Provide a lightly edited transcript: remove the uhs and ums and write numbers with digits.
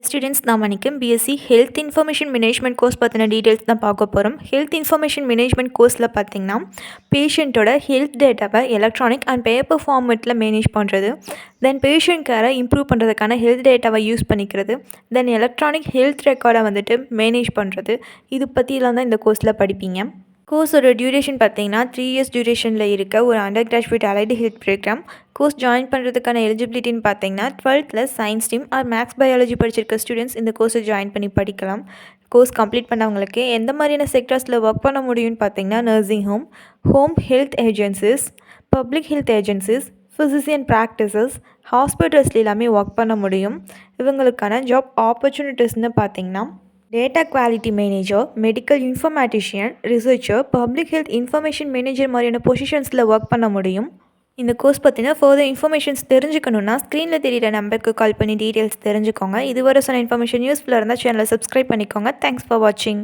Students நாம் அன்றைக்கி B.Sc health information management course பற்றின டீட்டெயில்ஸ் தான் பார்க்க போகிறோம். ஹெல்த் இன்ஃபர்மேஷன் மேனேஜ்மெண்ட் கோர்ஸில் பார்த்திங்கன்னா பேஷண்ட்டோட ஹெல்த் டேட்டாவை எலக்ட்ரானிக் அண்ட் பேப்பர் ஃபார்மெட்டில் மேனேஜ் பண்ணுறது, தென் பேஷண்ட் கேரை இம்ப்ரூவ் பண்ணுறதுக்கான ஹெல்த் டேட்டாவை யூஸ் பண்ணிக்கிறது, தென் எலக்ட்ரானிக் ஹெல்த் ரெக்கார்டை மேனேஜ் பண்ணுறது, இது பற்றிலாம் தான் இந்த கோர்ஸில் படிப்பீங்க. கோர்ஸோட டியூரேஷன் பார்த்தீங்கன்னா 3 இயர்ஸ் டியூரேஷனில் இருக்க ஒரு undergraduate allied health programme. Course join பண்ணுறதுக்கான எலிஜிபிலிட்டின்னு பார்த்தீங்கன்னா 12th science stream or maths biology படிச்சிருக்க ஸ்டூடெண்ட்ஸ் இந்த கோர்ஸை ஜாயின் பண்ணி படிக்கலாம். கோர்ஸ் கம்ப்ளீட் பண்ணவங்களுக்கு எந்த மாதிரியான செக்டர்ஸில் ஒர்க் பண்ண முடியும்னு பார்த்தீங்கன்னா nursing home, home health agencies, public health agencies, physician practices, ஹாஸ்பிட்டல்ஸ்ல எல்லாமே ஒர்க் பண்ண முடியும். இவங்களுக்கான ஜாப் ஆப்பர்ச்சுனிட்டிஸ்னு பார்த்தீங்கன்னா data quality manager, medical informatician, researcher, public health information manager மாதிரியான பொசிஷன்ஸில் ஒர்க் பண்ண முடியும். இந்த கோர்ஸ் பற்றின ஃபர்தர் இன்ஃபர்மேஷன்ஸ் தெரிஞ்சுக்கணுன்னா ஸ்க்ரீனில் தெரியிற நம்பருக்கு கால் பண்ணி டீட்டெயில்ஸ் தெரிஞ்சுக்கோங்க. இதுவரை சொன்ன இன்ஃபர்மேஷன் யூஸ்ஃபுல்லாக இருந்தால் சேனலை சப்ஸ்கிரைப் பண்ணிக்கோங்க. தேங்க்ஸ் ஃபார் வாட்சிங்.